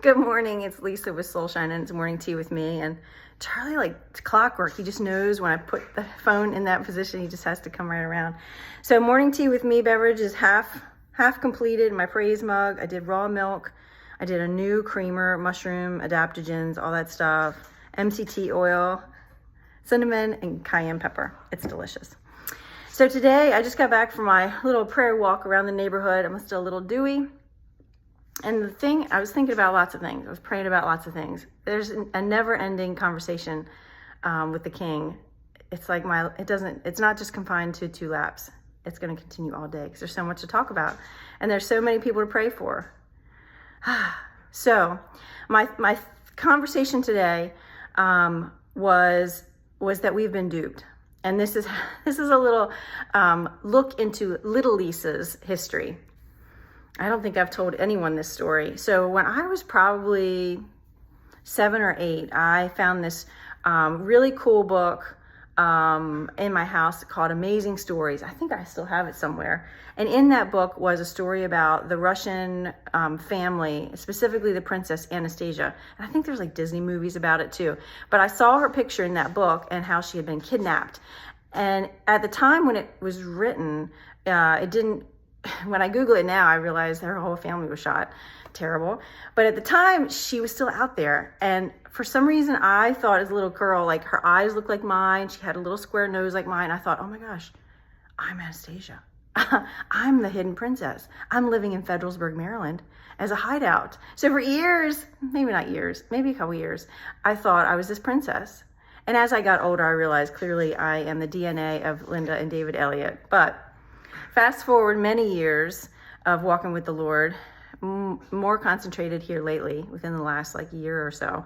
Good morning, it's Lisa with Soulshine, and it's morning tea with me. And Charlie, like clockwork, he just knows when I put the phone in that position, he just has to come right around. So morning tea with me beverage is half completed. My praise mug, I did raw milk, I did a new creamer, mushroom adaptogens, all that stuff, MCT oil, cinnamon, and cayenne pepper. It's delicious. So today I just got back from my little prayer walk around the neighborhood. I'm still a little dewy. And the thing, I was thinking about lots of things. I was praying about lots of things. There's a never-ending conversation with the King. It's like it's not just confined to 2 laps. It's going to continue all day because there's so much to talk about. And there's so many people to pray for. So my conversation today was that we've been duped. And this is a little look into little Lisa's history. I don't think I've told anyone this story. So when I was probably 7 or 8, I found this really cool book in my house called Amazing Stories. I think I still have it somewhere. And in that book was a story about the Russian family, specifically the Princess Anastasia. And I think there's like Disney movies about it too. But I saw her picture in that book and how she had been kidnapped. And at the time when it was written, it didn't. When I Google it now, I realize her whole family was shot. Terrible. But at the time, she was still out there. And for some reason, I thought as a little girl, like her eyes looked like mine. She had a little square nose like mine. I thought, oh my gosh, I'm Anastasia. I'm the hidden princess. I'm living in Federalsburg, Maryland as a hideout. So for years, maybe not years, maybe a couple years, I thought I was this princess. And as I got older, I realized clearly I am the DNA of Linda and David Elliott. But fast forward many years of walking with the Lord, more concentrated here lately within the last year or so.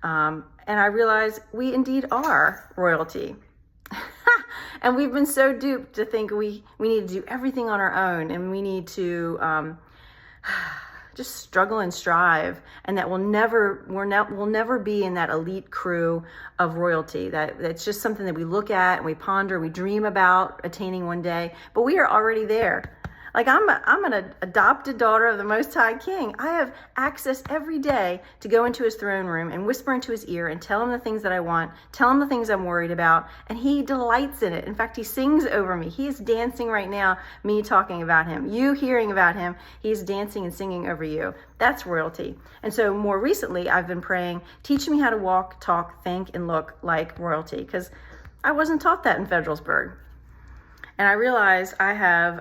And I realized we indeed are royalty. And we've been so duped to think we need to do everything on our own, and we need to just struggle and strive, and that we'll never be in that elite crew of royalty. That's just something that we look at and we ponder, we dream about attaining one day, but we are already there. Like I'm an adopted daughter of the Most High King. I have access every day to go into his throne room and whisper into his ear and tell him the things that I want, tell him the things I'm worried about, and he delights in it. In fact, he sings over me. He is dancing right now, me talking about him. You hearing about him, he's dancing and singing over you. That's royalty. And so more recently, I've been praying, teach me how to walk, talk, think, and look like royalty, because I wasn't taught that in Federalsburg. And I realized I have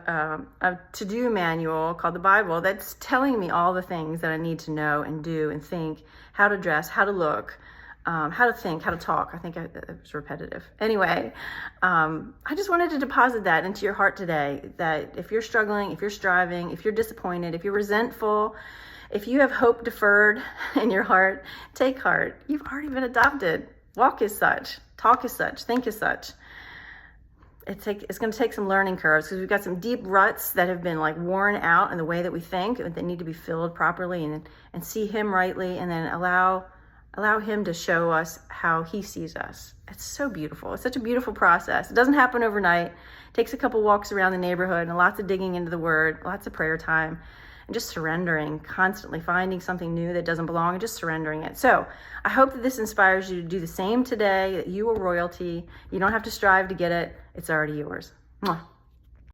a to-do manual called the Bible that's telling me all the things that I need to know and do and think, how to dress, how to look, how to think, how to talk. I think it was repetitive. Anyway, I just wanted to deposit that into your heart today, that if you're struggling, if you're striving, if you're disappointed, if you're resentful, if you have hope deferred in your heart, take heart. You've already been adopted. Walk as such, talk as such, think as such. It's going to take some learning curves because we've got some deep ruts that have been worn out in the way that we think, that need to be filled properly and see him rightly, and then allow him to show us how he sees us. It's so beautiful. It's such a beautiful process. It doesn't happen overnight. It takes a couple walks around the neighborhood and lots of digging into the word, lots of prayer time, and just surrendering, constantly finding something new that doesn't belong and just surrendering it. So I hope that this inspires you to do the same today, that you are royalty. You don't have to strive to get it. It's already yours. Mwah.